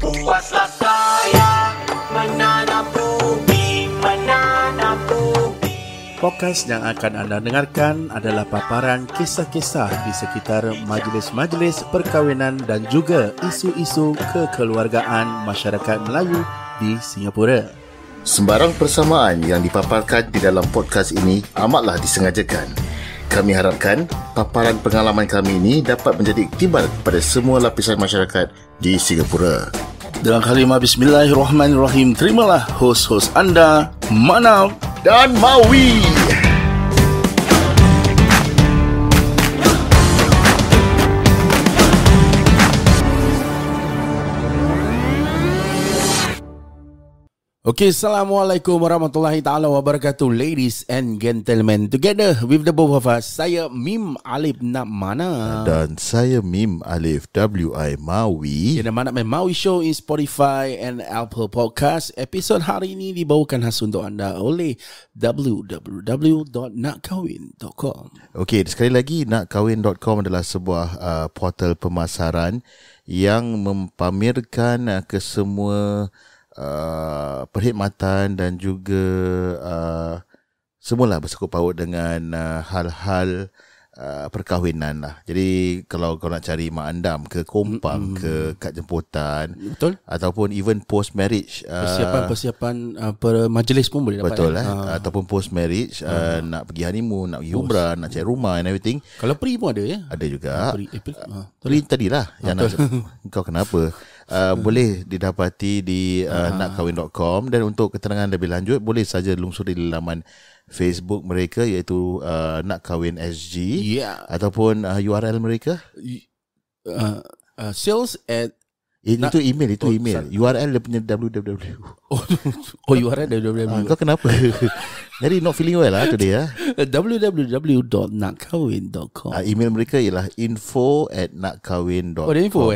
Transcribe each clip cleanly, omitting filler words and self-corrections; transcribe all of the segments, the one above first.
Puaslah saya menanam bumi, menanam bumi. Podcast yang akan anda dengarkan adalah paparan kisah-kisah di sekitar majlis-majlis perkahwinan dan juga isu-isu kekeluargaan masyarakat Melayu di Singapura. Sembarang persamaan yang dipaparkan di dalam podcast ini amatlah disengajakan. Kami harapkan paparan pengalaman kami ini dapat menjadi iktibar kepada semua lapisan masyarakat di Singapura. Dengan kalimah Bismillahirrahmanirrahim, terimalah hos-hos anda, Manaf Dan Mawi. Okay, Assalamualaikum warahmatullahi ta'ala wabarakatuh, ladies and gentlemen. Together with the both of us, saya Mim Alif Nak Mana. Dan saya Mim Alif W.I. Mawi. Yang nama Mawi Show in Spotify and Apple Podcast. Episod hari ini dibawakan khas untuk anda oleh www.nakkawin.com. Okey, sekali lagi, nakkawin.com adalah sebuah portal pemasaran yang mempamerkan ke semua perkhidmatan dan juga semualah bersangkut paut dengan hal-hal perkahwinan lah. Jadi kalau kau nak cari mak andam ke kompang ke kad jemputan, betul, ataupun even post marriage, persiapan majlis pun boleh dapat. betul ataupun post marriage, nak pergi honeymoon, nak pergi umrah, nak cari rumah and everything. Kalau pre pun ada ya. Ada juga. Pre Tadilah yang nak kau kenapa? Boleh didapati di nakkawin.com. Dan untuk keterangan lebih lanjut, boleh saja lungsuri di laman Facebook mereka, iaitu Nakkawin SG, ataupun URL mereka sales at itu email. URL dia punya www. URL www. Kau kenapa? Jadi not feeling well lah today www.nakkawin.com. Email mereka ialah info@nakkawin.com. Ada info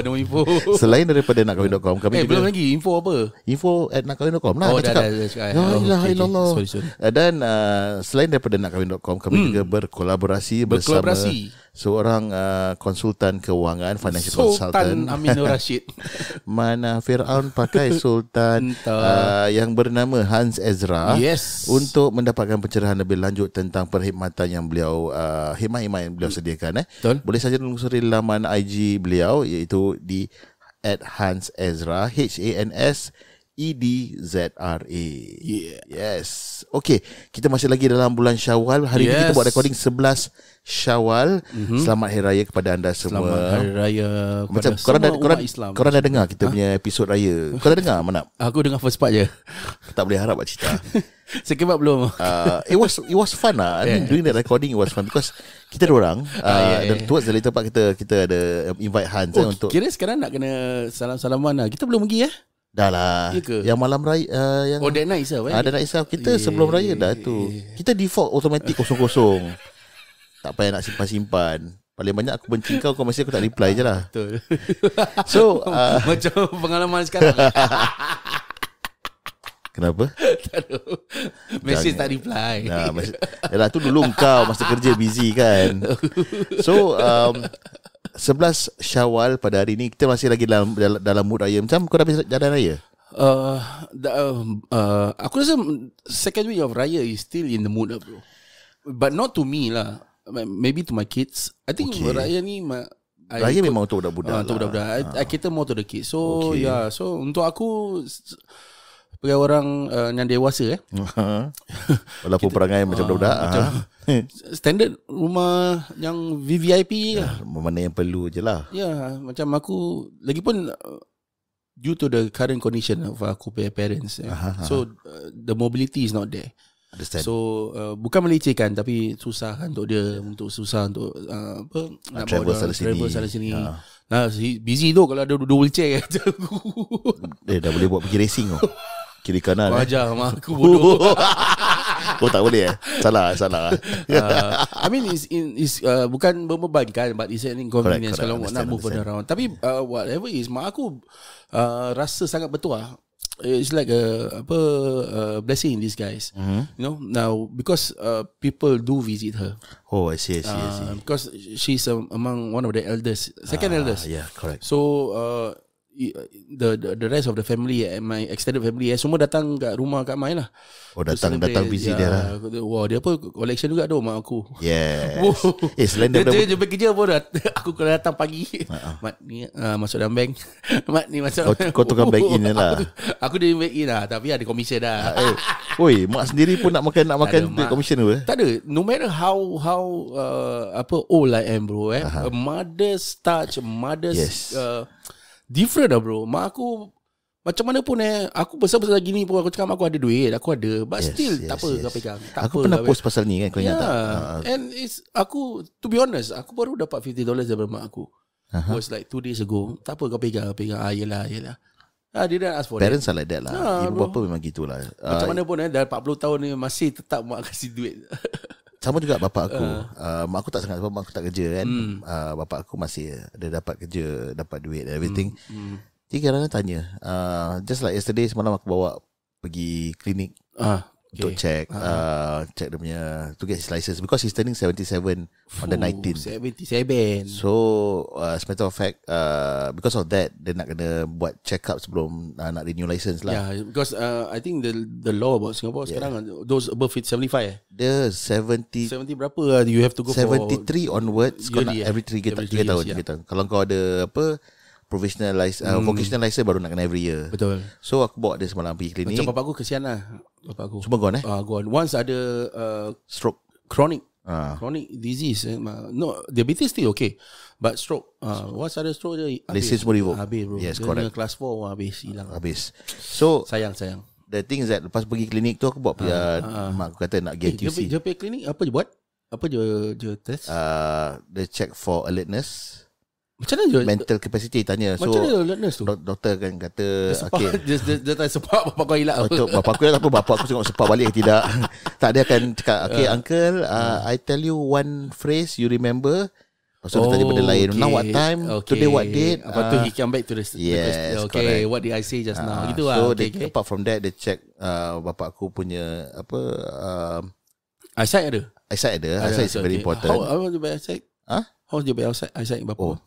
No info. Selain daripada nakkawin.com, kami juga belum lagi info apa? info@nakkawin.com lah. Dah. Sorry. Sorry. Dan selain daripada nakkawin.com, kami juga berkolaborasi bersama seorang konsultan keuangan, financial consultant, Sultan Aminur Rashid. Mana Firaun pakai sultan yang bernama Hans Ezra, untuk mendapatkan pencerahan lebih lanjut tentang perkhidmatan yang beliau khidmat yang beliau sediakan. Boleh saja lungsuri laman IG beliau, iaitu di @HansEzra, HANSEDZRA. Yes. Okay, kita masih lagi dalam bulan Syawal. Hari ini kita buat recording 11 Syawal. Selamat Hari Raya kepada anda semua. Selamat Hari Raya kepada korang Islam. Korang dah dengar kita punya episod raya? Kau dah dengar, Manap? Aku dengar first part je. Tak boleh harap buat cerita. Sekebat belum. It was fun lah. I mean, doing that recording, it was fun because kita ada orang. Dan towards the later part, kita ada invite Hans untuk. Kira sekarang nak kena salam-salaman lah. Kita belum pergi ya? Dah lah. Yang malam raya yang that night itself. That night itself. Kita sebelum raya dah tu. Kita default automatic kosong-kosong. Tak payah nak simpan-simpan. Paling banyak aku benci kau mesti aku tak reply je lah. Betul. So macam pengalaman sekarang. Kenapa? Tak ada. Mesej tak reply. Yalah, tu dulu kau masa kerja busy kan. So 11 Syawal pada hari ni, kita masih lagi dalam mood raya. Macam kau dah habis jalan raya? Aku rasa second week of raya is still in the mood lah, bro. But not to me lah. Maybe to my kids. I think raya ni raya memang untuk budak-budak. Untuk budak-budak. I cater more to the kids. So so untuk aku sebagai orang yang dewasa walaupun perangai macam budak-budak, standard rumah yang VVIP lah. Mana yang perlu je lah. Macam aku lagipun due to the current condition of aku punya parents, so the mobility is not there. Understand. So bukan melecehkan, tapi susah kan untuk dia, susah untuk nak travel sana sini. Nah, busy tu kalau ada dua wheelchair. Dah boleh buat pergi racing tu. Kiri kanan. Kau ajar mak aku bodoh. Oh tak boleh Salah I mean bukan membebankan, but it's an inconvenience kalau nak move around. Tapi whatever is, mak aku rasa sangat bertuah. It's like a blessing in disguise. You know, now because people do visit her. Oh, I see. Because she's among one of the elders, second eldest. Yeah, correct. So the rest of the family, my extended family, semua datang kat rumah Kak Mai lah. Oh, datang visit dia lah. Wah, dia apa collection juga tu mak aku. Yes. Selain dia jumpa kerja pun aku kalau datang pagi. Mat ni masuk dalam bank. Mat ni masuk. Kau tukang bank in lah. Aku dia bank in lah, tapi ada commission dah. Oi, mak sendiri pun nak makan commission tu. Tak ada. No matter how old I am, bro. A mother's touch, mother's different lah, bro. Mak aku macam mana pun aku besar-besar gini pun aku cakap aku ada duit, aku ada, but still tak apa kau pegang. Aku pernah post pasal ni kan, kau ingat tak? And it's aku, to be honest, aku baru dapat $50 daripada mak aku. Was like 2 days ago. Tak apa kau pegang. Yelah. Dia dah ask for parents are like that lah. Ibu bapa memang gitulah. Macam mana pun dah 40 tahun ni masih tetap mak kasih duit. Sama juga bapak aku. Mak aku tak sangat, sebab mak aku tak kerja kan. Bapak aku masih ada dapat kerja, dapat duit and everything. Jadi kadang-kadang tanya, just like yesterday, semalam aku bawa pergi klinik untuk check dia punya, to get his license, because he's turning 77 on the 19th. 77. So as a matter of fact, because of that, dia nak kena buat check up sebelum nak renew license lah. Yeah, because I think the law about Singapore sekarang, those above 75 dia 70 berapa you have to go 73 for onwards, kau nak every 3 tahun. Kalau kau ada provisional license, vocational license baru nak kena every year. Betul. So aku bawa dia semalam pergi klinik. Macam bapak aku kesian lah. Bapak aku semua gone gone. Once ada stroke, chronic disease, no, diabetes still okay, but stroke, once ada stroke je license semua revoke. Habis, bro. Yes, correct. Class 4 hilang. Habis. So sayang. The thing is that lepas pergi klinik tu aku bawa pergi mak aku kata nak get QC. Dia pergi klinik apa je buat? Apa je test? They check for alertness. Macam mana je? Mental capacity tanya. Macam mana alertness tu? Doktor kan kata okay. Dia tanya sepak bapak kau hilang. Bapak aku tak apa, bapak aku tengok sepak balik ke tidak. Tak, dia akan cakap okay uncle, I tell you one phrase you remember. Lepas tu dia tanya benda lain. Now what time? Today what date? Lepas tu he come back to the yes, okay, correct. What did I say just now? Gitu lah. So apart from that, they check bapak aku punya eyesight ada? Eyesight is very important. How was your eyesight? How's your eyesight bapak?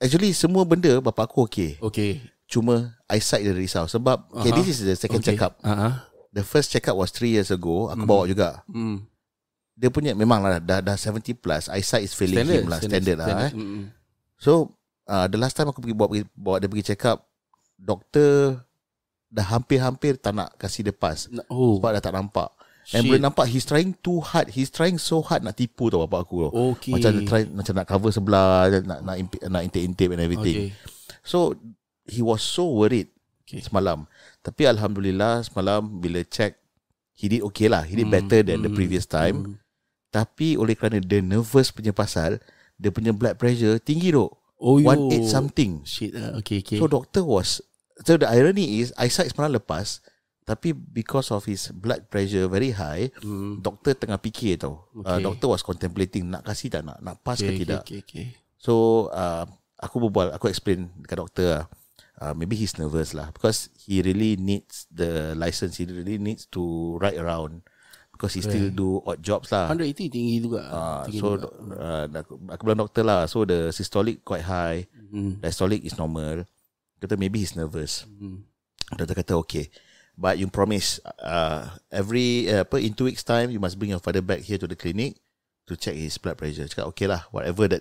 Actually semua benda bapak aku okay. Cuma eyesight dia risau. Sebab this is the second check-up. The first check-up was 3 years ago. Aku bawa juga. Dia punya memang lah dah 70 plus, eyesight is failing him lah, standard lah. So the last time aku bawa dia pergi check-up, doktor dah hampir-hampir tak nak kasih dia pass. Sebab dah tak nampak. And boleh nampak he's trying too hard. He's trying so hard nak tipu tau bapak aku. Macam dia try, macam nak cover sebelah, nak intake and everything. So he was so worried semalam. Tapi alhamdulillah semalam bila check, he did okay lah. He did better than the previous time. Tapi oleh kerana dia nervous punya pasal, dia punya blood pressure tinggi tu. 180 something. Shit. So doctor was, so the irony is eyesight semalam lepas, tapi because of his blood pressure very high, doktor tengah fikir tau. Doktor was contemplating nak kasih tak, nak pass ke tidak. So aku explain dekat doktor maybe he's nervous lah, because he really needs the license. He really needs to ride around, because he still do odd jobs lah. 180 tinggi juga. Aku bilang doktor lah, so the systolic quite high, diastolic is normal. Kata maybe he's nervous. Doktor kata okay, but you promise in 2 weeks time you must bring your father back here to the clinic to check his blood pressure. Cakap okay lah, whatever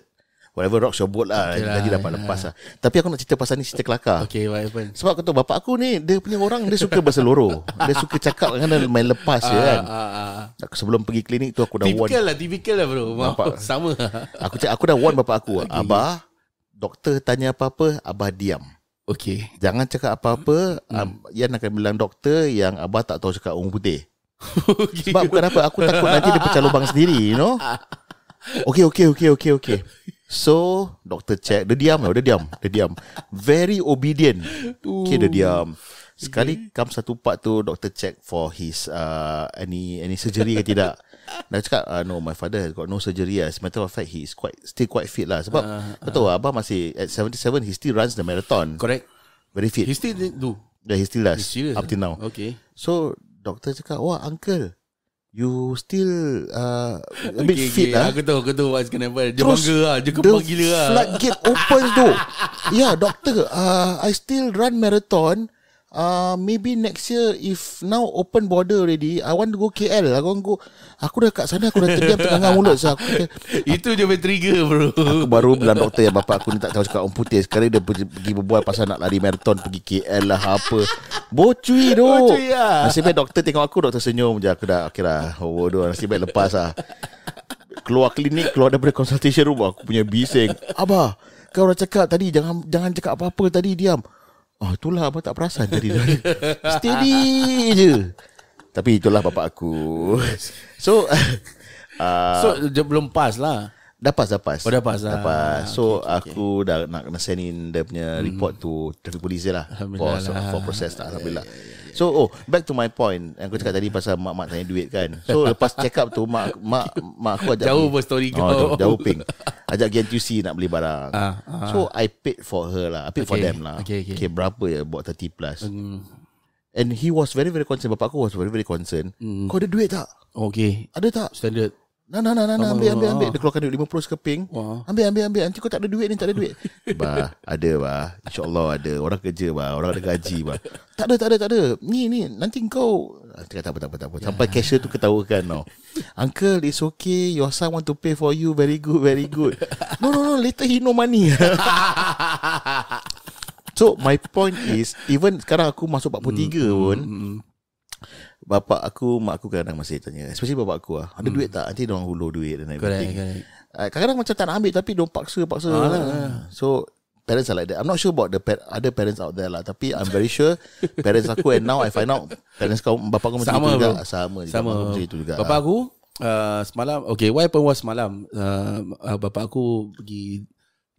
rocks your boat lah, jadi dapat lepas lah. Tapi aku nak cerita pasal ni, cerita kelakar. What happened? Sebab aku tahu bapak aku ni, dia punya orang, dia suka berseloroh. Dia suka cakap kan, main lepas je kan. Sebelum pergi klinik tu aku dah warn. Typical lah bro. Sama. Aku dah warn bapak aku. Abah, doktor tanya apa-apa, abah diam. Jangan cakap apa-apa. Yan akan bilang doktor yang abah tak tahu cakap orang putih. Sebab bukan apa, aku takut nanti dia pecah lubang sendiri, you know. Okay. So doktor check, dia diam. Very obedient. Dia diam. Sekali come satu part tu, doktor check for his any surgery ke tidak. Dia cakap no, my father has got no surgery. As a matter of fact, he is still quite fit lah. Sebab betul abah masih at 77, he still runs the marathon. Correct. Very fit. He still do. Yeah, he still does up till now. Okay. So doktor cakap, wah uncle, you still a bit fit lah. Aku tahu what's gonna happen. Dia bangga lah. Dia kembang gila lah. Floodgate open tu. Yeah, doctor, I still run marathon. Maybe next year, if now open border already, I want to go KL. Aku dah kat sana, aku dah terdiam tengah mulut. So itu je trigger bro. Aku baru bilang doktor yang bapak aku ni tak tahu cakap orang putih. Sekarang dia pergi berbual pasal nak lari marathon, pergi KL lah apa. Bocui tu. Nasib baik doktor tengok aku, doktor senyum je. Aku dah kira bodoh, nasib baik lepas lah. Keluar klinik, keluar daripada consultation room, aku punya bising. Abah, kau dah cakap tadi jangan cakap apa-apa tadi, diam. Oh, itulah abang tak perasan tadi. Steady je. Tapi itulah bapak aku. So dia belum pas lah. Dah pas. Oh, dah pas lah. So aku dah nak kena send in dia punya report tu traffic police lah for process lah. Alhamdulillah. So back to my point. Yang aku cakap tadi pasal mak tanya duit kan. So lepas check up tu mak aku ajak jauh pun story kau. Jauh ping. Ajak pergi NTUC nak beli barang. So I paid for her lah. I paid for them lah. Okay, berapa ya? Buat 30 plus. And he was very very concerned. Bapak aku was very very concerned. Kau ada duit tak? Okay. Ada tak? Standard. Nah, ambil. Dia keluarkan duit 50 sekeping. Ambil. Nanti kau tak ada duit ni, tak ada duit. Bah, ada bah. InsyaAllah ada. Orang kerja bah. Orang ada gaji bah. Tak ada. Ni. Nanti kau. Tak apa. Sampai cashier tu ketawakan tau. Uncle, it's okay. Your son want to pay for you. Very good. No. Later he no money. So, my point is, even sekarang aku masuk 43 pun, mak aku kadang masih tanya, especially bapak aku ada duit tak? Nanti diorang hulur duit dan everything. Correct. Kadang-kadang macam tak nak ambil tapi diorang paksa. So parents are like that. I'm not sure about the other parents out there lah, tapi I'm very sure parents aku, and now I find out parents kau, bapak kau macam itu juga. Sama itu juga. Bapak aku semalam, okay, what happened was semalam bapak aku pergi.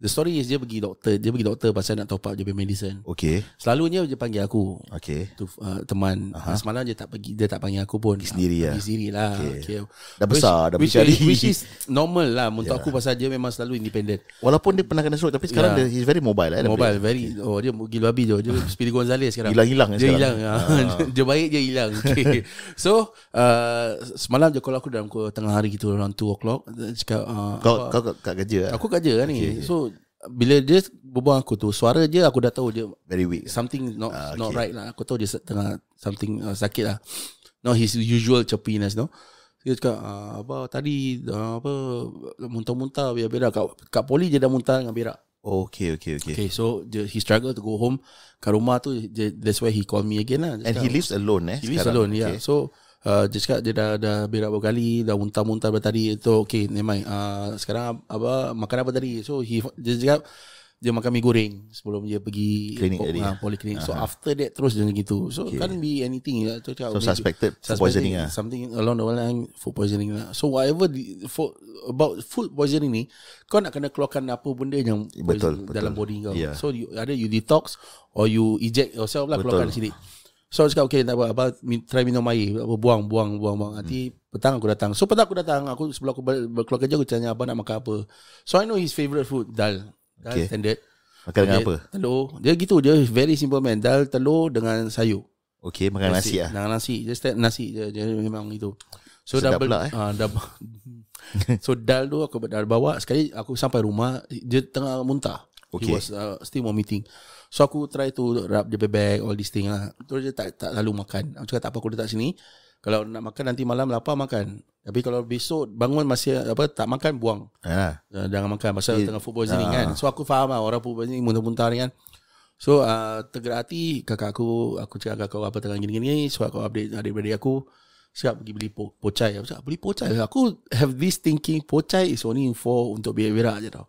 The story is dia pergi doktor pasal nak top up dia punya medicine. Okay. Selalunya dia panggil aku. Okay. Tu teman. Semalam dia tak panggil aku pun. Sendiri lah. Okay. Dah besar, which is normal lah untuk aku pasal dia memang selalu independent. Walaupun dia pernah kena stroke, tapi sekarang he's very mobile lah. Mobile, very. Dia gila babi je. Dia Speedy Gonzales sekarang. Hilang dia hilang. Dia baik dia hilang. Okay. So semalam dia call aku dalam tengah hari gitu, around 2 o'clock. Dia cakap kau kat kerja. Aku kerja lah ni. So bila dia berbual aku tu, suara dia aku dah tahu dia very weak. Something not right lah. Aku tahu dia tengah something sakit lah. Not his usual chirpiness, no. Dia cakap apa tadi muntah-muntah berak kat poli je dah muntah dengan berak. Okay. So he struggle to go home. Kat rumah tu that's why he call me again lah. And he lives alone He lives alone, yeah. So dia cakap dia dah berak beberapa kali, dah muntah-muntah tadi. So okay, never mind. Sekarang makan apa tadi? So dia cakap dia makan mi goreng sebelum dia pergi poliklinik. So after that terus dia gitu. So can't be anything. So suspected food poisoning lah. Something along the line food poisoning lah. So whatever about food poisoning ni, kau nak kena keluarkan apa benda yang betul dalam body kau. So either you detox or you eject yourself lah, keluarkan sini. So cakap okay, tak apa, try minum air, buang. Nanti petang aku datang. So petang aku datang, sebelum aku keluar kerja aku tanya abang nak makan apa. So I know his favourite food dal standard. Makan dengan apa? Telur. Dia gitu, dia very simple man. Dal, telur dengan sayur. Okay, makan nasi lah. Dengan nasi, just nasi dia memang itu. So sedap pula So dal tu aku bawa. Sekali aku sampai rumah, dia tengah muntah. He was still vomiting. So aku try to wrap dia bag, all this thing lah. Terus dia tak lalu makan. Aku cakap tak apa, aku letak sini. Kalau nak makan nanti malam lapar makan. Tapi kalau besok bangun masih tak makan, buang. Jangan makan pasal tengah food poisoning kan. So aku faham lah orang food poisoning muntah-muntah ni kan. So tergerak hati kakak aku cakap kakak apa tengah gini-gini. So aku update adik-beradik aku. Cakap pergi beli pocai. Aku cakap beli pocai. Aku have this thinking pocai is only for untuk berak je tau.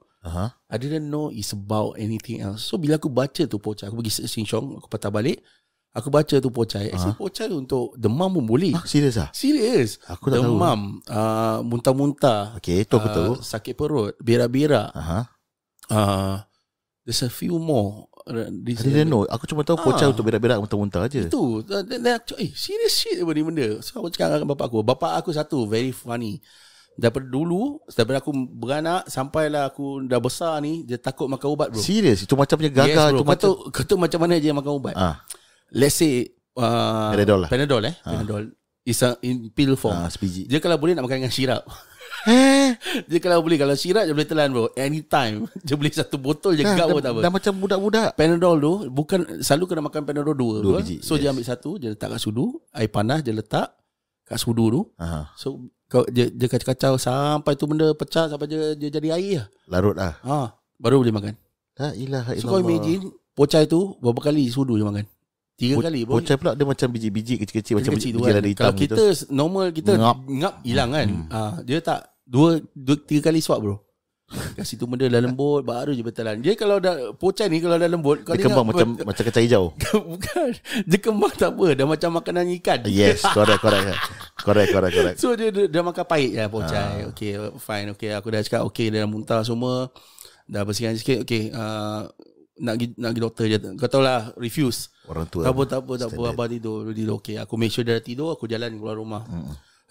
I didn't know it's about anything else. So bila aku baca tu pocai, aku pergi Sheng Siong, aku patah balik, aku baca tu pocai. Pocai untuk demam pun boleh. Serius ah? Serius. Aku tak demam, tahu. Muntah-muntah. Okay, itu aku tahu. Sakit perut, berak-berak. There's a few more. I didn't know. Aku cuma tahu pocai untuk berak-berak muntah-muntah je. Itu. Serious shit apa ni benda. So aku cakap dengan bapak aku satu very funny. Daripada aku beranak sampailah aku dah besar ni, dia takut makan ubat, bro. Serius? Itu macam punya gagal. Yes, bro. Kau tahu macam mana dia makan ubat? Let's say Panadol lah. Panadol is in pill form. Sebiji. Dia kalau boleh nak makan dengan sirap. Dia kalau sirap dia boleh telan, bro. Anytime. Dia boleh satu botol je gap pun tak apa. Dah macam budak-budak. Panadol tu bukan selalu kena makan Panadol 2 biji. So dia ambil satu, dia letak kat sudu, air panas dia letak kat sudu tu. So dia kacau-kacau sampai tu benda pecah, sampai dia jadi air lah. Larut lah. Baru boleh makan. La ilaha illallah. So kau imagine pocai tu berapa kali sudu je makan? 3 kali. Pocai pula dia macam biji-biji kecil-kecil, macam biji kan. lada hitam. Kalau kita normal kita ngap hilang kan. Dia tak 2-3 kali swap, bro. Kat situ benda dah lembut, baru je bertelan. Dia kalau dah pocai ni kalau dah lembut, dia kembang macam kacang hijau. Bukan. Dia kembang tak apa, dah macam makanan ikan. Yes, correct. So dia makan pahit lah pocai. Okay, fine. Okay, aku dah cakap okay, dia dah muntah semua. Dah bersihkan sikit. Okay, nak pergi doktor je. Kau tahu lah, refuse. Orang tua. Tak apa. Abah tidur. Okay, aku make sure dia dah tidur, aku jalan keluar rumah.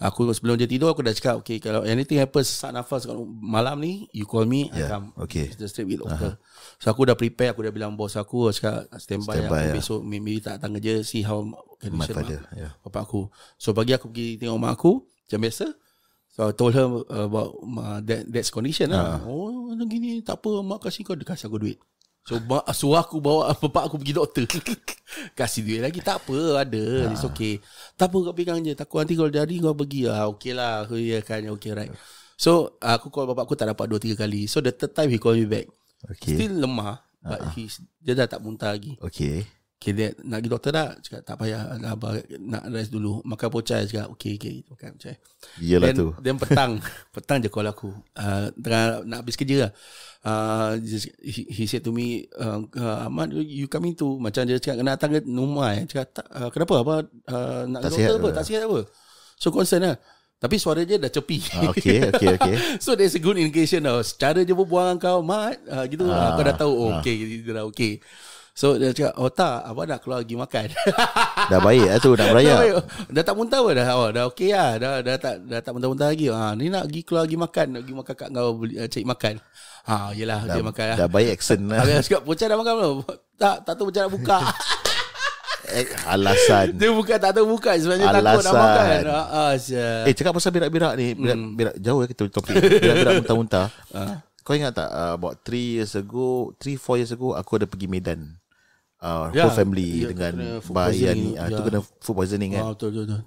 Aku sebelum dia tidur, aku dah cakap, okay, kalau anything happens sesak nafas malam ni, you call me, I come. Okay. Kita straight with doktor. So aku dah prepare, aku dah bilang bos aku cakap standby aku besok maybe tak datang kerja, see how condition bapak aku. So pagi aku pergi tengok mak aku macam biasa. So I told her about that's condition lah. Oh gini, tak apa, mak kasih kau, dia kasih aku duit. So suruh aku bawa bapak aku pergi doktor. Kasih duit lagi, tak apa, ada, it's okay. Tak apa, kau pegang je, takut nanti kalau jadi kau pergi lah. Okay lah, ya kan, okay right. So aku call bapak aku tak dapat 2-3 kali. So the third time he call me back, still lemah, but dia dah tak muntah lagi. Okay, dia nak pergi doktor dah. Cakap tak payah, abah nak rest dulu, makan pocai. Cakap okay makan pocai. Yelah tu. Then petang je call aku, tengah nak habis kerja lah. He said to me, Ahmad, you coming to, macam dia cakap kena datang ke rumah. Cakap kenapa, apa nak doktor apa, tak sihat apa. So concern lah. Tapi suara dia dah cepi. Okay. So there's a good indication tau. Cara dia berbual dengan kau, Mat, gitu, kau dah tahu. Okay, dia dah okay. So dia cakap, tak, abang nak keluar pergi makan. Dah baik lah tu, nak beraya. Dah tak muntah pun dah okay lah. Dah tak muntah-muntah lagi. Ni nak pergi keluar pergi makan, nak pergi makan kat kau, cari makan. Yelah, dia makan lah. Dah baik accent lah. Dia cakap, pocai dah makan belum? Tak tahu macam nak buka. Alasan. Dia bukan tak tahu buka, sebenarnya takut nak makan. Cakap pasal berak-berak ni, berak jauh kita topik. Berak-berak muntah-muntah. Kau ingat tak about 3-4 years ago aku ada pergi Medan. Whole family dengan bayi ni. Tu kena food poisoning kan. Betul.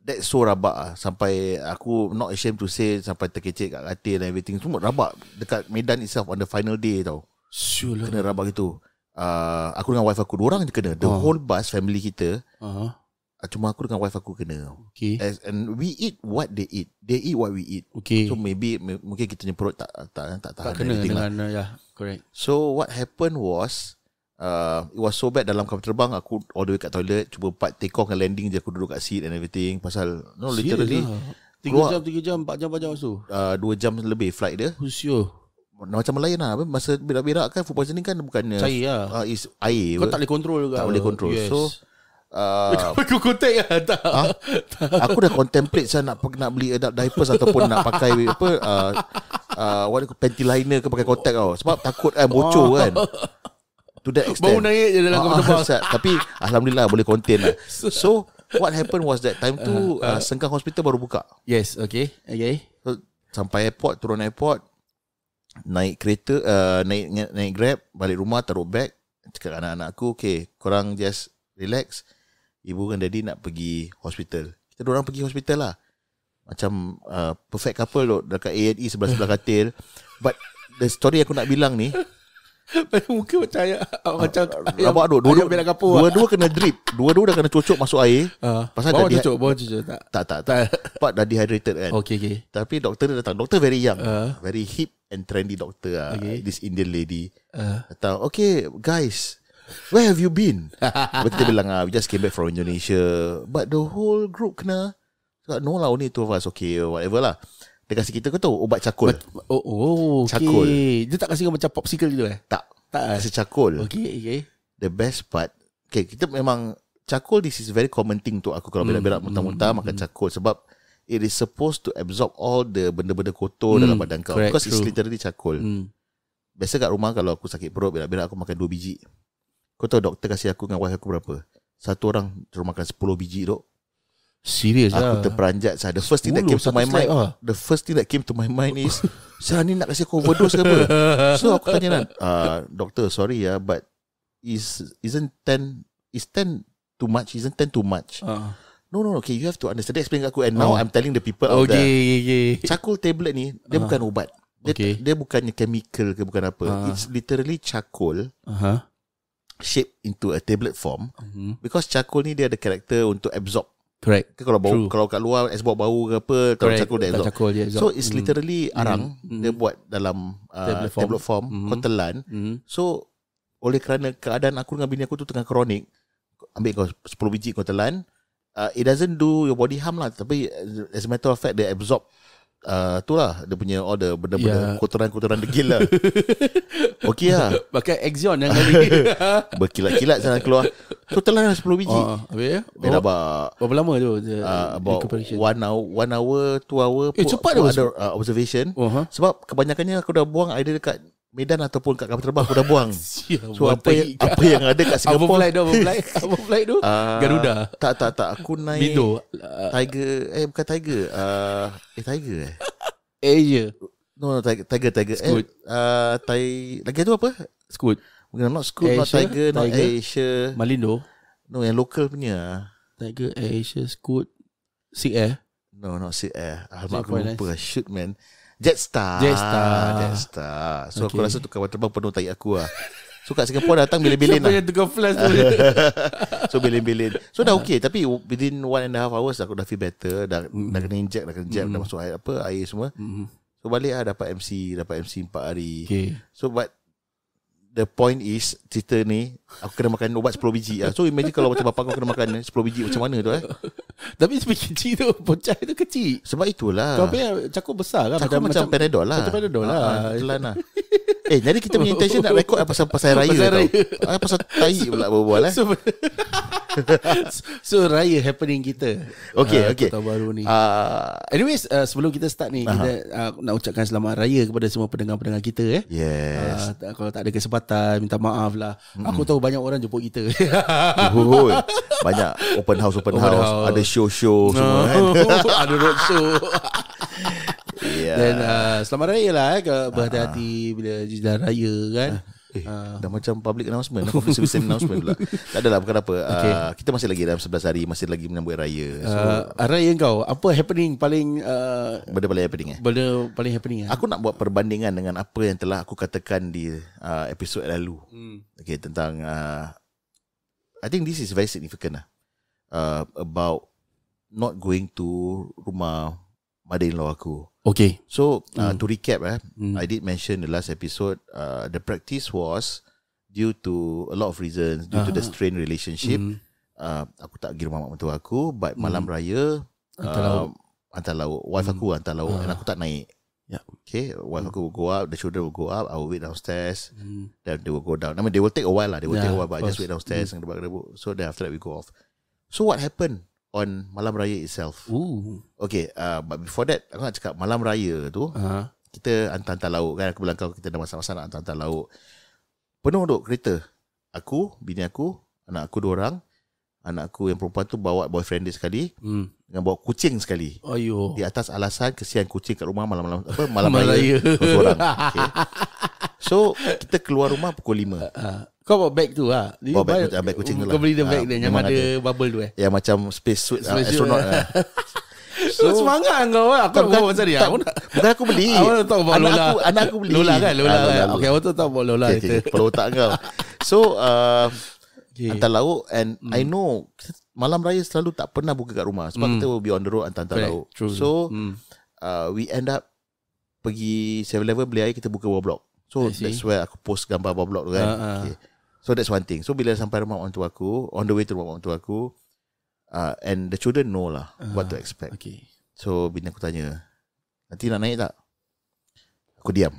That's so rabak sampai aku not ashamed to say, sampai terkecek kat katil and everything. Semua rabak dekat Medan itself on the final day tau. Sure lah. Kena rabak gitu. Aku dengan wife aku, 2 orang je kena. The whole bus family kita. Cuma aku dengan wife aku kena. Okay. And we eat what they eat. They eat what we eat. Okay. So mungkin kita punya perut tak kena dengan correct. So what happened was, it was so bad dalam kapal terbang. Aku all the way kat toilet, cuba part take off dengan landing je, aku duduk kat seat and everything. Pasal literally 3 jam 4 jam tu 2 jam lebih flight dia. Macam Melayan lah. Masa berak-berak kan, food poisoning kan bukan cair lah, is air. Kau tak boleh control juga. Tak boleh control. Yes. So aku kontak lah tak. Aku dah contemplate saya nak beli adult diapers ataupun nak pakai panty liner ke pakai kontak tau. Sebab takut bocor kan. To that extent. Bau naik je dalam kapal terbang. Tapi Alhamdulillah boleh contain lah. So what happened was that time tu Sengkang Hospital baru buka. Yes, okay. So, sampai airport, turun airport, naik kereta, naik Grab, balik rumah, taruh bag, cakap anak-anak aku, okay, korang just relax, ibu dan daddy nak pergi hospital. Kita orang pergi hospital lah. Macam perfect couple duk dekat A&E sebelah-sebelah katil. But the story aku nak bilang ni, mungkin macam rabak duk. Dua-dua kena drip. Dua-dua dah kena cocok masuk air. Pasal bawah cocok tak. Pak dah dehydrated kan. Okay. Tapi doktor dia datang. Doktor very young, very hip and trendy doctor. This Indian lady datang. Okay guys, where have you been? Lepas dia bilang, we just came back from Indonesia. But the whole group kena. No lah, only 2 of us. Okay, whatever lah. Dia kasih kita, kau tahu, ubat cakul. Cakul. Okay. Dia tak kasih kau macam popsicle gitu Tak. Tak. Kasi charcoal. Okay. The best part, okay, kita memang charcoal, this is very common thing tu aku kalau berak-berak muntah-muntah makan charcoal sebab it is supposed to absorb all the benda-benda kotor dalam badan kau. Correct, Because it's literally charcoal. Biasa kat rumah kalau aku sakit perut berak-berak aku makan 2 biji. Kau tahu doktor kasih aku dengan wife aku berapa? Satu orang terus makan 10 biji dok. Serius lah. Aku terperanjat saya. The first thing that came to my mind, the first thing that came to my mind is, saya ni nak kasih aku overdose ke apa? So aku tanya doktor, sorry ya, but isn't 10 too much? Isn't 10 too much? No, okay, you have to understand. Dia explain kat aku, and now I'm telling the people out there. Charcoal tablet ni, dia bukan ubat. Dia bukannya chemical ke bukan apa. It's literally charcoal shaped into a tablet form. Because charcoal ni dia ada karakter untuk absorb. Correct. Kalau bau, kalau kat luar es bau ke apa, kalau charcoal dia absorb. So it's literally arang dia buat dalam tablet form, kau telan. So oleh kerana keadaan aku dengan bini aku tu tengah kronik, ambil kau 10 biji kau telan, it doesn't do your body harm lah, tapi as a matter of fact dia absorb tu lah dia punya all the benda-benda kotoran-kotoran degil lah. Okey lah. Pakai Axion yang kali berkilat-kilat sana keluar. Tu telan 10 biji. Berapa lama tu? About 1 hour 2 hour cepat tu ada observation. Sebab kebanyakannya aku dah buang either dekat Medan ataupun kat kapal terbang aku dah buang. So apa yang ada kat Singapore. Apa flight tu? Garuda. Tak aku naik Tiger. Bukan Tiger. Tiger Asia. No, Tiger. Scoot. Lagi tu apa? Scoot. Bukan, not Scoot, not Tiger, not Asia. Malindo. No, yang local punya. Tiger, Asia, Scoot, Sea Air. No, not Sea Air. Alamak aku lupa. Shoot man. Jetstar. So aku rasa tu kawan terbang penuh tai aku lah. So kat Singapore datang bilin-bilin lah. Siapa yang tukar flash tu? So bilin-bilin. So dah okay. Tapi within 1.5 hours aku dah feel better. Dah kena inject, dah masuk air semua. So balik lah dapat MC 4 hari. So but the point is, cerita ni aku kena makan ubat 10 biji. So imagine kalau macam bapak kau kena makan 10 biji macam mana tu Tapi kecil tu, pocah itu kecil. Sebab itulah. Kau punya cakup besar kan? Cakup macam Panadol lah. Macam Panadol lah. Telan lah. Jadi kita punya intention nak record pasal raya tau. Pasal tai pula berbual So raya happening kita. Okay. Tahun baru ni. Anyways, sebelum kita start ni, kita nak ucapkan selamat raya kepada semua pendengar-pendengar kita. Yes. Kalau tak ada kesempatan, minta maaf lah. Aku tahu banyak orang jemput kita. Banyak open house. Ada show semua kan. Ada roadshow. Dan selamat raya lah berhati-hati bila dah raya kan. Dah macam public announcement, official announcement pula. Tak adalah, bukan apa. Kita masih lagi dalam 11 hari, masih lagi menyambut raya. Raya kau, apa happening paling benda paling happening Benda paling happening Aku nak buat perbandingan dengan apa yang telah aku katakan di episod lalu. Okay, tentang I think this is very significant about not going to rumah mother-in-law aku. Okay. So to recap, I did mention the last episode, the practice was due to a lot of reasons, due to the strained relationship. Aku tak pergi rumah mak mentua aku, but malam raya hantar lauk. Wife aku hantar lauk, and aku tak naik. Okay, wife aku will go up, the children will go up, I will wait downstairs, then they will go down. I mean, they will take a while lah. But I just wait downstairs and so then after that we go off. So what happened on malam raya itself? Okay, but before that aku nak cakap malam raya tu kita hantar lauk kan. Aku bilang kau kita dah masak-masak nak hantar lauk. Penuh duk kereta. Aku, bini aku, anak aku 2 orang. Anak aku yang perempuan tu bawa boyfriend dia sekali, dengan bawa kucing sekali. Di atas alasan kesian kucing kat rumah malam raya. Seorang. Okay. So kita keluar rumah pukul 5. Kau bawa bag tu lah. Bawa bag kucing tu lah. Kau beli the bag dia yang ada bubble tu yang macam space suit astronaut lah. So semangat kau lah. Aku bawa pasal dia. Bukan aku beli. Aku tahu bawa Lola. Anak aku beli. Lola kan? Okay, aku tahu bawa Lola. Kepala otak kau. So hantar lauk, and I know malam raya selalu tak pernah buka kat rumah sebab kita will be on the road hantar lauk. So we end up pergi 7-Eleven beli air, kita buka bawah blok. So that's where aku post gambar bawah blok tu kan. Okay. So that's one thing. So bila sampai rumah orang tua aku, on the way to rumah orang tua aku, and the children know lah what to expect. So bini aku tanya, nanti nak naik tak? Aku diam.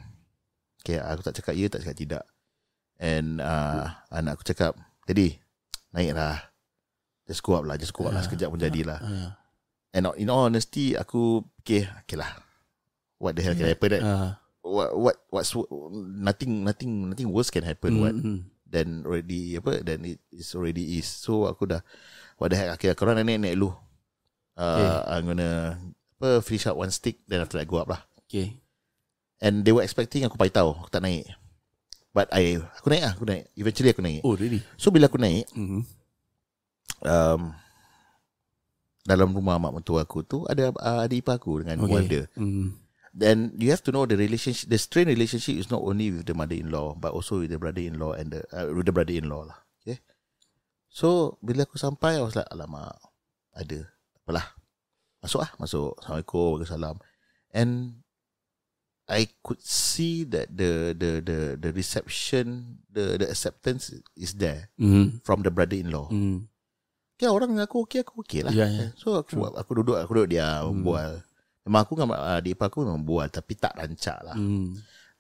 Okay, aku tak cakap ya, tak cakap tidak. And anak aku cakap, Daddy, naiklah. Just go up lah sekejap pun jadilah. And in all honesty, aku fikir, okay lah, what the hell can happen? What's nothing worse can happen. Then already then it is already is. So aku dah, what the heck, okay, korang naik dulu. I'm gonna finish up one stick, then after that go up lah. Okay. And they were expecting aku paitau, aku tak naik. But aku naik. Eventually aku naik. Oh really? So bila aku naik, dalam rumah mak mentua aku tu ada adik ipar aku dengan wife dia. Then you have to know the relationship, the strained relationship is not only with the mother-in-law but also with the brother-in-law and with the brother-in-law lah. Okay. So bila aku sampai, I was like, alamak, ada. Apalah. Masuk. Assalamualaikum, waalaikumsalam. And I could see that the reception, the acceptance is there from the brother-in-law. Okay, orang dengan aku okay lah. So aku duduk dia bual. Memang aku dengan adik ipar aku memang bual, tapi tak rancak lah.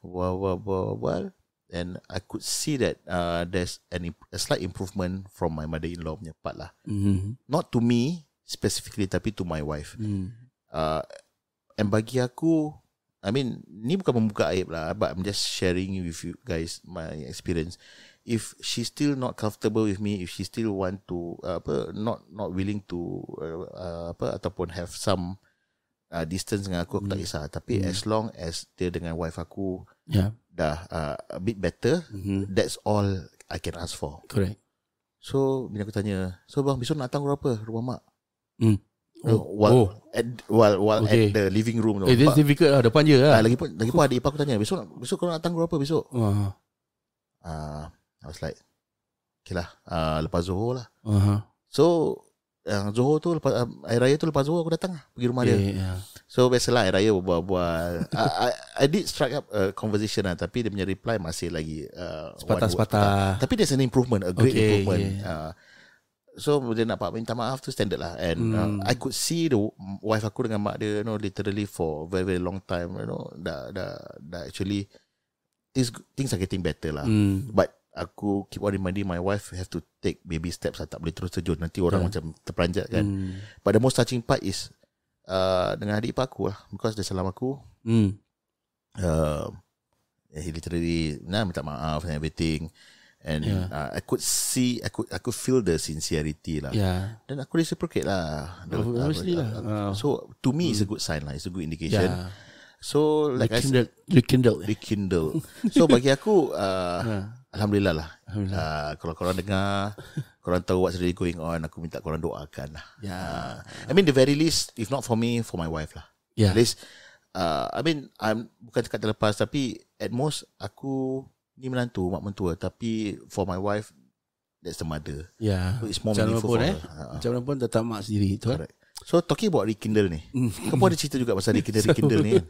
Bual. And I could see that there's a slight improvement from my mother-in-law punya part lah. Not to me specifically, tapi to my wife. And bagi aku, I mean, ni bukan membuka aib lah, but I'm just sharing with you guys my experience. If she's still not comfortable with me, if she still want to not willing to ataupun have some distance dengan aku tak kisah. Tapi as long as dia dengan wife aku dah a bit better, that's all I can ask for. Correct. So bila aku tanya, so bang, besok nak datang berapa rumah mak? While okay. at the living room tu. It's difficult lah, depan je lah. Lagi pun adik ipar aku tanya, besok kau nak datang berapa besok? I was like, okay lah, lepas Zohor lah. So yang Zohor tu lepas Hari Raya tu, lepas Zohor aku datang lah, pergi rumah dia. So biasalah Hari Raya berbual. I did strike up a conversation lah, tapi dia punya reply masih lagi sepatah. Tapi there's an improvement, a great improvement. So dia nak minta maaf tu standard lah. And I could see the wife aku dengan mak dia, literally for very very long time, dah actually things are getting better lah. But aku keep on reminding my wife have to take baby steps lah, tak boleh terus terjun, nanti orang macam terperanjat kan. But the most touching part is dengan adik ipar aku lah, because dia salam aku, he literally minta maaf and everything. And I could see, I could feel the sincerity lah. Dan aku reciprocate lah. Obviously lah. So to me it's a good sign lah, it's a good indication. So like rekindle. So bagi aku Alhamdulillah lah. Kalau korang dengar, korang tahu what's really going on, aku minta korang doakan lah. I mean the very least, if not for me, for my wife lah. At least I mean, I'm bukan cakap terlepas, tapi at most aku ni menantu, mak mentua, tapi for my wife, that's the mother. So it's more meaningful for her. Macam mana pun tetap mak sendiri tu. So talking about rekindle ni, kau pun ada cerita juga pasal rekindle ni kan?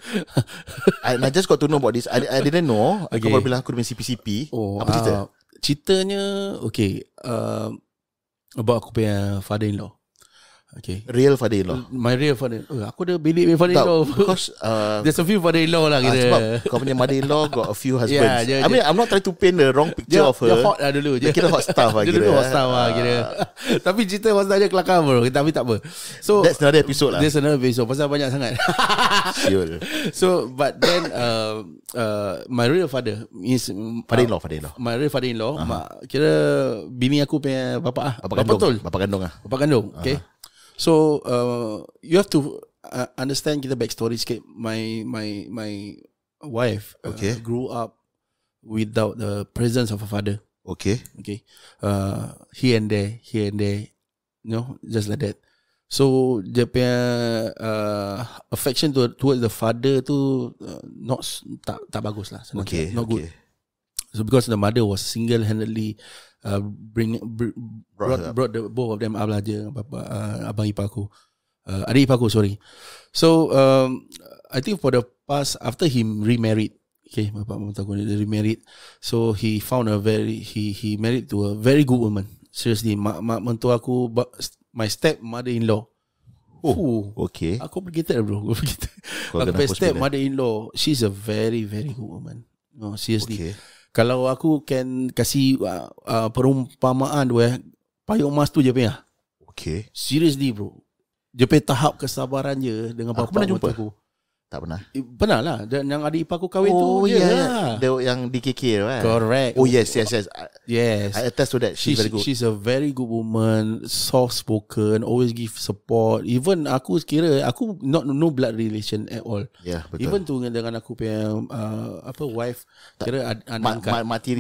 I just got to know about this. I didn't know. Kau baru bilang aku dengan CP. Apa cerita? Ceritanya about aku punya father-in-law. Real father-in-law. My real father-in-law. Aku ada bilik punya father-in-law. Because there's a few father-in-law lah kira. Sebab kau punya mother-in-law got a few husbands. I mean, I'm not trying to paint the wrong picture of her. Dia hot lah dulu. Dia kira hot stuff lah kira. Dia hot stuff lah kira. Tapi cerita pasal dia kelakar bro. Tapi tak apa. So that's another episode lah. That's another episode. Pasal banyak sangat. Sure. So but then my real father is father-in-law. My real father-in-law, kira bini aku punya bapa Bapa kandung. Okay. So you have to understand kita backstory sikit. My wife grew up without the presence of a father. Okay. Here and there, just like that. So dia punya affection towards the father tu tak bagus lah. Not good. So because the mother was single-handedly brought the both of them up lah je, abang ipar aku, adik ipar aku, sorry. So I think for the past, after he remarried, bapak mentua aku remarried, so he found he married to a very good woman. Seriously, mak mentua aku, my stepmother-in-law. Aku bergetar bro. Aku stepmother-in-law, she's a very very good woman. No, seriously. Kalau aku can kasih perumpamaan tu payung emas tu je punya. Okay. Seriously bro. Dia punya tahap kesabaran je dengan bapa pernah jumpa aku. Tak pernah. Pernah lah. Dan yang adik ipar aku kahwin tu je lah. Yang di KK kan. Correct. Oh yes. Yes. I attest to that. She's very good. She's a very good woman, soft spoken, always give support. Even aku kira aku no blood relation at all. Yeah, betul. Even tu dengan aku punya wife, kira anak angkat matiri.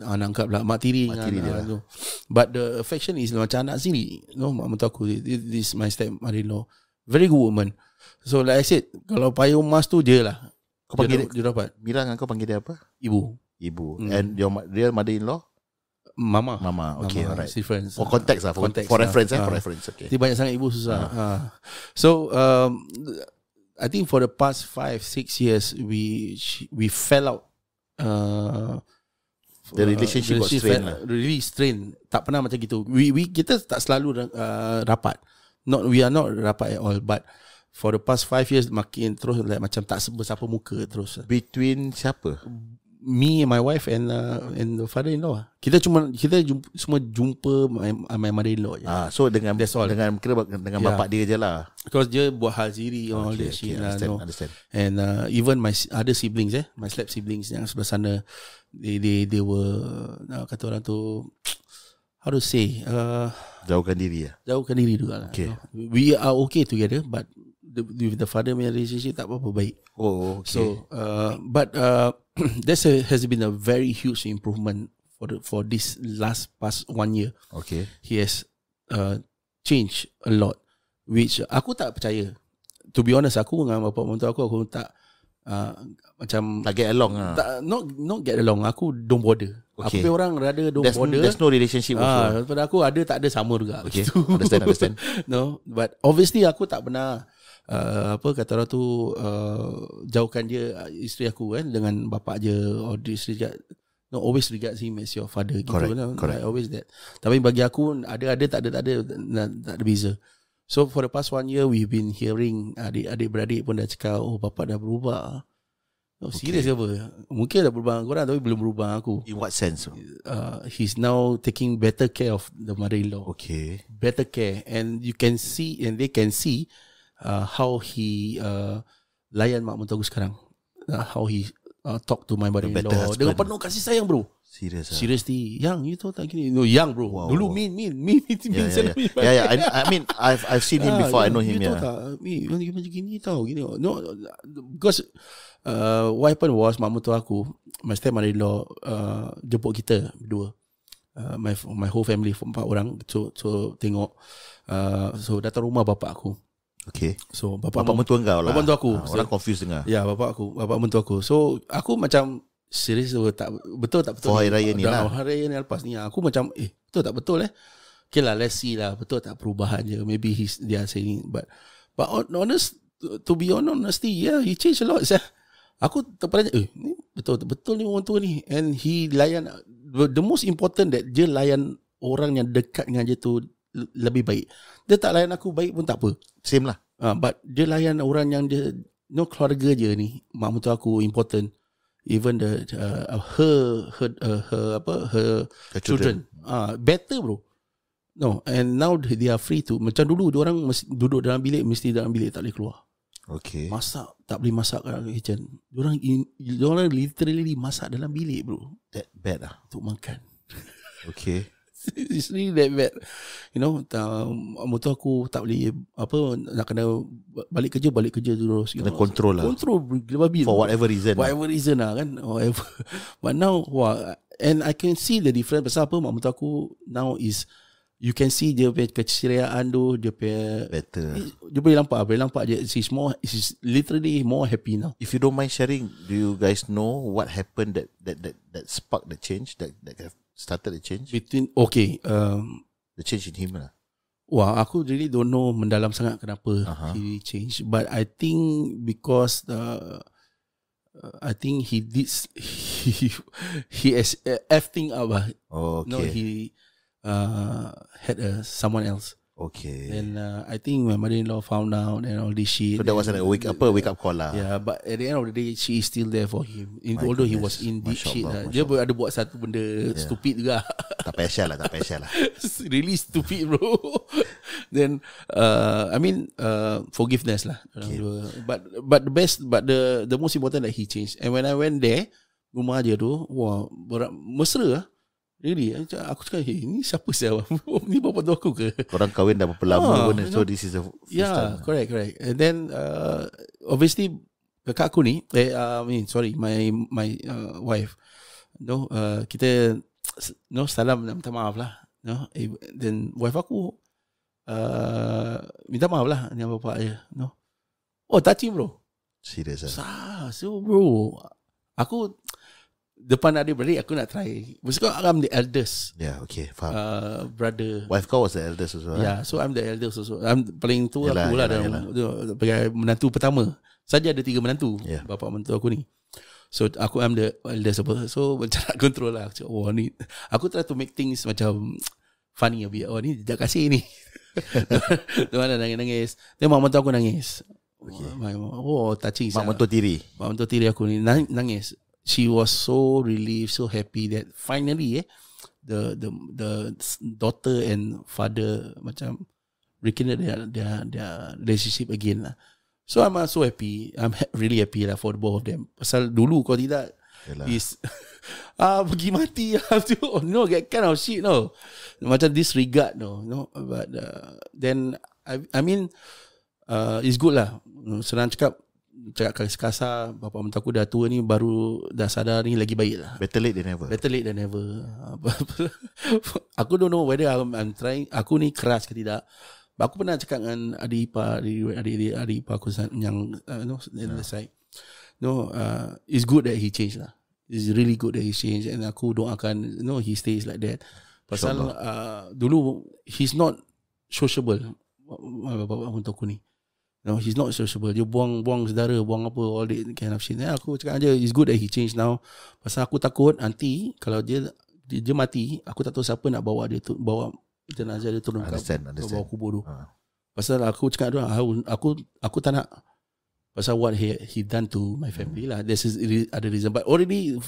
Anak angkat pula matiri dia tu. But the affection is macam anak sendiri. No, mak mentua aku, this my stepmother-in-law. Very good woman. So like I said, kalau payung emas tu je lah. Kau panggil dia dapat. Mira dengan kau panggil dia apa? Ibu. And your real mother-in-law? Mama. Okay, Mama, alright. Difference. For context lah. For reference. For reference. Okay. Jadi banyak sangat ibu susah. So I think for the past 5-6 years we fell out. The relationship got strained lah. Really strained. Tak pernah macam gitu. Kita tak selalu rapat. We are not rapat at all. But for the past 5 years makin terus like macam tak bersapa muka terus. Between siapa? Me and my wife and the father-in-law. Kita semua jumpa my mother-in-law. So dengan bapak dia je lah. Because dia buat hal sendiri all that shit lah. Understand. And even my other siblings, my step siblings yang sebelah sana, they were kata orang tu, how to say, jauhkan diri juga lah. Okay. We are okay together, but with the father relationship tak apa-apa baik. Oh, okay. So but has been a very huge improvement for this past 1 year. Okay. He has changed a lot, which aku tak percaya. To be honest, aku dengan bapa mentua aku tak macam tak get along lah. Not get along. Aku don't bother. Okay. Apa orang rather don't bother. There's no relationship also. Pada aku ada tak ada sama juga. Okay. Gitu. Understand. No, but obviously aku tak pernah kata orang tu jauhkan dia isteri aku kan dengan bapa je, or isteri no always regards him as your father gitu. Correct. Like always that. Tapi bagi aku ada tak ada beza. So for the past 1 year we've been hearing adik-beradik pun dah cakap, oh bapa dah berubah. No, serius ke apa? Mungkin dah berubah korang tapi belum berubah aku. In what sense? He's now taking better care of the mother-in-law. Okay. Better care, and you can see and they can see how he layan mak mentua aku sekarang. How he talk to my mother-in-law dengan penuh kasih sayang bro. Seriously, Yang you tahu tak gini? No, Yang bro. Wow. Dulu mean. Yeah. I mean, I've seen him before. I know him. You tahu tak? You macam gini tau. Gini. No, because what happened was mak mentua aku, my stepmother-in-law jemput kita berdua. My whole family 4 orang so tengok so datang rumah bapak aku. Okay. So bapak mentua kau lah. Bapak mentua aku. Orang confused dengar. Ya, bapak mentua aku. So aku macam serius betul tak betul. Hari raya ni lah. Hari raya ni lepas ni aku macam betul tak betul Okay lah, let's see lah betul tak perubahan je. Maybe they are saying but honest, to be honest, yeah, he changed a lot. Aku terperanjat ni betul ni orang tua ni, and he layan the most important that dia layan orang yang dekat dengan dia tu lebih baik. Dia tak layan aku baik pun tak apa. Same lah. But dia layan orang yang dia keluarga je ni, mak mentua aku important. Even her children. Better bro. No, and now they are free to. Macam dulu diorang duduk dalam bilik, mesti dalam bilik, tak boleh keluar. Okay. Masak tak boleh masak kat kitchen. Diorang literally masak dalam bilik bro. That bad lah. Untuk makan. Okay. It's really that bad. You know, motor aku tak boleh nak kena balik kerja terus. Kena control lah. Control babi. For whatever reason. Whatever reason lah kan. Whatever. But now, and I can see the difference. Pasal apa mak motor aku now is, you can see dia punya keceriaan tu, dia punya better. Dia boleh nampak dia. She's literally more happy now. If you don't mind sharing, do you guys know what happened that sparked the change, that started the change? The change in him lah. Wah, aku really don't know mendalam sangat kenapa he changed, but I think because I think he has everything up. Okay. No, he had someone else. Okay. And I think my mother-in-law found out and all this shit. So that was a wake up call lah. Yeah, but at the end of the day, she is still there for him. Although he was in deep shit lah. Dia ada buat satu benda stupid juga. Tak payah lah. Really stupid, bro. Then, I mean, forgiveness lah. Okay. But the most important that he changed. And when I went there, rumah dia tu, wah, mesra lah. Really, aku cakap, hey, ni siapa siapa? Ni bapa tu aku ke? Korang kahwin dah berapa lama pun, so this is the first time. Correct. And then obviously kakak aku ni, my wife, kita salam dan minta maaf lah. Then wife aku minta maaf lah dengan bapa dia. Oh, touching bro. Serious lah. So bro, aku depan adik-beradik aku nak try. Maksudnya I'm the eldest. Yeah, okay, faham. Brother. Wife kau was the eldest also. Yeah, so I'm the eldest also. I'm paling tua aku lah sebagai menantu pertama. Saja ada 3 menantu. Yeah. Bapa menantu aku ni. So aku I'm the eldest apa. So macam nak control lah. Oh ni, aku try to make things macam funny a bit. Oh ni jejak kasih ni. Tuan ada nangis. Dia mak menantu aku nangis. Okay. Oh touching. Mak menantu tiri aku ni nangis. She was so relieved, so happy that finally the daughter and father macam rekindle their relationship again lah. So I'm so happy. I'm really happy lah for the both of them. Pasal dulu kalau tidak is pergi mati get kind of shit macam disregard but then I mean it's good lah. Senang cakap kasar, bapa mentua aku dah tua ni baru dah sadar ni lagi baik lah. Better late than never. Aku don't know whether I'm trying, aku ni keras ke tidak. Aku pernah cakap dengan adik ipar aku yang the side. It's good that he changed lah. It's really good that he changed, and aku doakan he stays like that. Pasal dulu he's not sociable. Bapa mentua aku ni. No, he's not sociable. Dia buang saudara, buang apa, all that kind of shit. Aku cakap aja, it's good that he changed now. Pasal aku takut nanti kalau dia mati, aku tak tahu siapa nak bawa jenazah dia turun ke bawah kubur tu. Pasal aku cakap tu, aku tak nak. Pasal what he done to my family lah. This is other reason. But already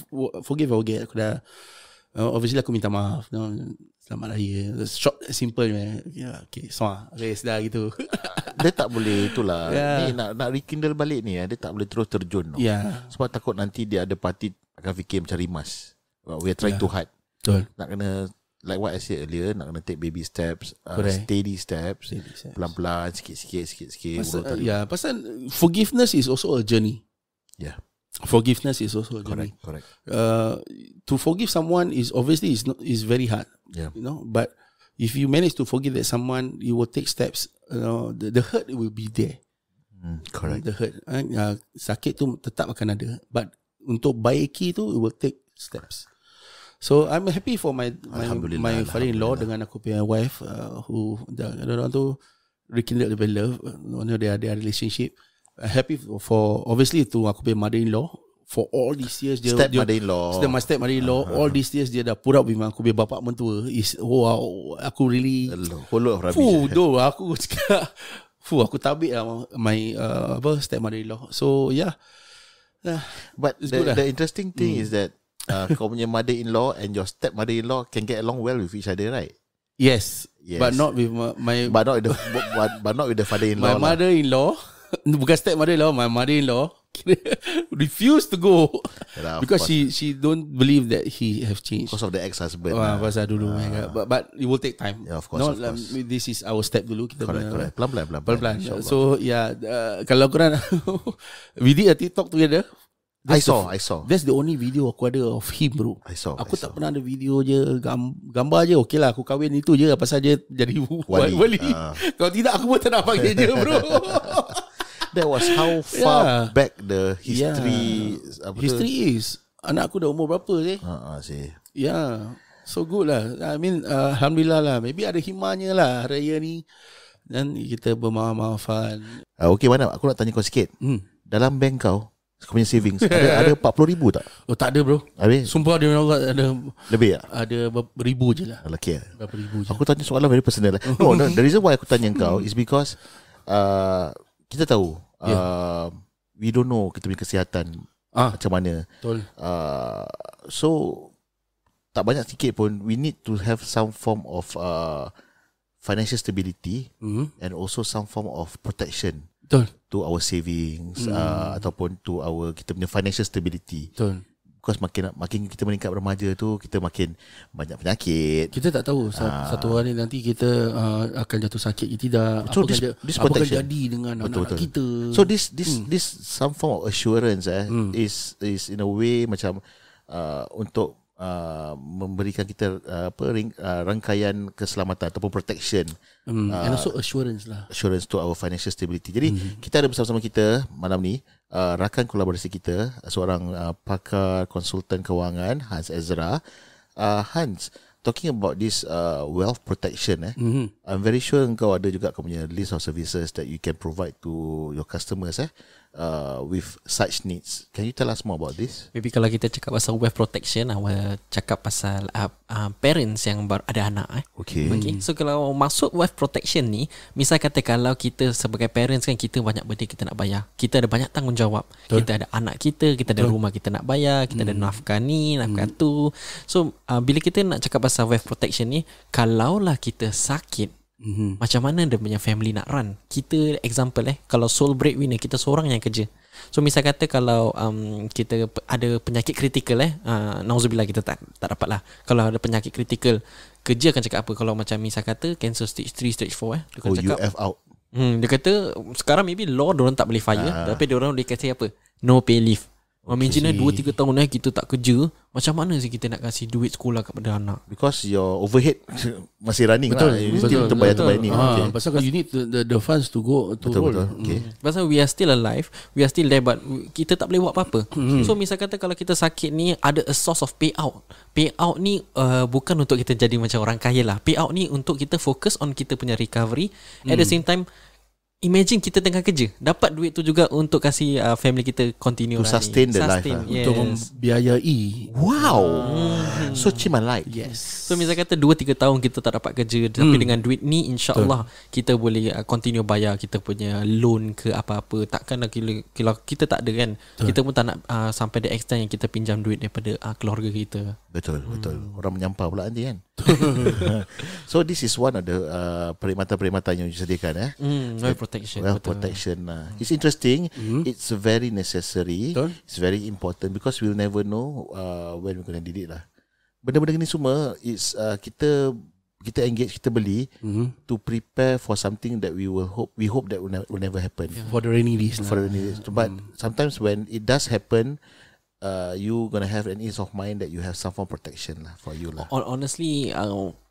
forgive. Aku dah obviously aku minta maaf. Selamat raya. Short, simple man. Yeah, okay, race dah gitu. Dia tak boleh itulah. Ni nak rekindle balik ni, dia tak boleh terus terjun. Sebab takut nanti dia ada parti akan fikir macam rimas. We are trying too hard. Betul. Nak kena, like what I said earlier, nak kena take baby steps, steady steps, pelan-pelan, sikit-sikit. Pasal forgiveness is also a journey. Yeah. Forgiveness is also a journey. Correct. To forgive someone is obviously is very hard. Yeah. But if you manage to forgive that someone, you will take steps. The hurt will be there. Correct. The hurt, sakit tu tetap akan ada. But untuk baiki tu, it will take steps. So I'm happy for my father-in-law dengan aku punya wife, who orang tu rekindle the love, their relationship. Happy for obviously to aku punya mother-in-law for all these years. My step-mother-in-law all these years dia dah put up with aku punya bapa mentua. Aku really full of rubbish. Aku cakap aku tabik lah my step-mother-in-law. So yeah. But the interesting thing is that kau punya mother-in-law and your step-mother-in-law can get along well with each other, right? Yes. But not with but not with the father-in-law. My mother-in-law bukan step-mother-in-law, my mother-in-law refused to go because she don't believe that he have changed because of the ex-husband. Pasal dulu but it will take time. Yeah, of course. This is our step dulu. Kita correct. Pelan-pelan. So kalau korang we did a TikTok together. I saw. That's the only video aku ada of him, bro. Aku tak pernah ada video je, gambar je. Okay lah, aku kahwin itu je pasal dia jadi wali. Kalau tidak, aku pun tak nak panggil dia, bro. That was how far back the history. History is. Anak aku dah umur berapa sih? So good lah. I mean, alhamdulillah lah. Maybe ada hikmahnya lah raya ni. Dan kita bermaaf-maafan. Okay, mana? Aku nak tanya kau sikit. Dalam bank kau, Kau punya savings ada 40,000 tak? Oh tak ada bro. Habis? Sumpah demi Allah ada lebih tak? Ada beribu je lah. Lelaki Berapa ribu je. Aku tanya soalan very personal. No, the reason why aku tanya kau is because kita tahu we don't know kita punya kesihatan macam mana. Betul. So tak banyak sikit pun we need to have some form of financial stability and also some form of protection. Betul. To our savings ataupun to our kita punya financial stability. Betul. Because makin kita meningkat remaja tu, kita makin banyak penyakit. Kita tak tahu satu hari nanti kita akan jatuh sakit ke tidak. So apa akan jadi dengan anak kita. So this some form of assurance is in a way macam untuk memberikan kita rangkaian keselamatan ataupun protection and also assurance to our financial stability. Jadi kita ada bersama-sama kita malam ni rakan kolaborasi kita, seorang pakar konsultan kewangan, Hans Ezra. Hans, talking about this wealth protection, I'm very sure engkau ada juga kau punya list of services that you can provide to your customers with such needs. Can you tell us more about this? Maybe kalau kita cakap pasal wealth protection, awal cakap pasal parents yang ada anak. Okay. So kalau masuk wealth protection ni, misal kata kalau kita sebagai parents kan, kita banyak benda kita nak bayar. Kita ada banyak tanggungjawab. Betul. Kita ada anak kita ada rumah kita nak bayar, kita ada nafkah ni, nafkah tu. So bila kita nak cakap pasal wealth protection ni, kalaulah kita sakit, macam mana dia punya family nak run? Kita example kalau sole breadwinner, kita seorang yang kerja. So misal kata kalau kita ada penyakit kritikal nauzubillah, kita tak dapat lah. Kalau ada penyakit kritikal, kerja akan cakap apa? Kalau macam misal kata cancer stage 3, stage 4 dia akan cakap UF out. Dia kata sekarang maybe law diorang tak boleh fire, tapi diorang boleh kata apa? No pay leave. Imagine 2-3 tahun kita tak kerja, macam mana sih kita nak kasih duit sekolah kepada anak? Because your overhead masih running. Betul, lah. You still terbayar ni. Okay. Pasal you need the funds to go to roll. Betul. Okay. Pasal we are still alive, we are still there, but kita tak boleh buat apa-apa. So misal kata kalau kita sakit ni, ada a source of payout. Payout ni bukan untuk kita jadi macam orang kaya lah. Payout ni untuk kita fokus on kita punya recovery. At the same time, imagine kita tengah kerja, dapat duit tu juga untuk kasih family kita continue to sustain the life yes. Untuk membiayai. Wow. So ciman life. Yes. So misal kata 2-3 tahun kita tak dapat kerja, tapi dengan duit ni insya-Allah kita boleh continue bayar kita punya loan ke apa-apa. Takkanlah kalau kita tak ada kan, kita pun tak nak sampai the extent yang kita pinjam duit daripada keluarga kita. Betul. Orang menyampah pula nanti kan. So this is one of the perkhidmatan-perkhidmatan yang disediakan wealth protection. It's interesting. It's very necessary. It's very important because we'll never know when we're going to need it lah. Benda-benda ni semua it's kita engage, kita beli to prepare for something that we hope that will never happen. For the rainy days. But sometimes when it does happen, you gonna have an ease of mind that you have some form of protection lah for you lah. Honestly,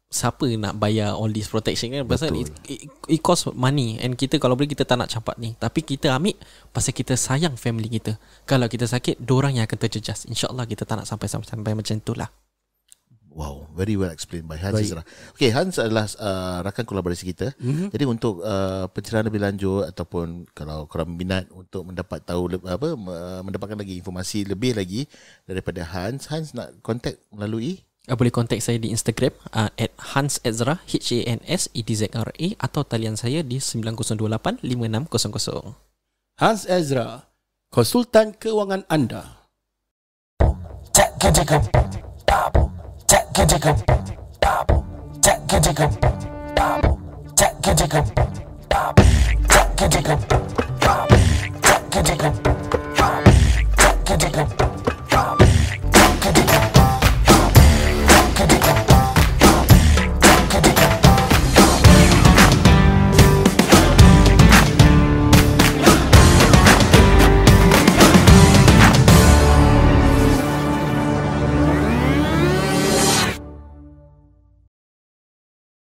siapa nak bayar all this protection kan? Pasal it cost money, and kita kalau boleh kita tak nak campak ni, tapi kita ambil pasal kita sayang family kita. Kalau kita sakit, dorang yang akan terjejas. InsyaAllah kita tak nak sampai macam tu lah. Wow, very well explained by Hans Ezra. Okay, Hans adalah rakan kolaborasi kita. Jadi untuk pencerahan lebih lanjut ataupun kalau korang minat untuk mendapatkan lagi informasi lebih lagi daripada Hans nak contact melalui boleh contact saya di Instagram @Hans Ezra, HANSEDZRA, atau talian saya di 9028 5600. Hans Ezra, konsultan kewangan anda. Jack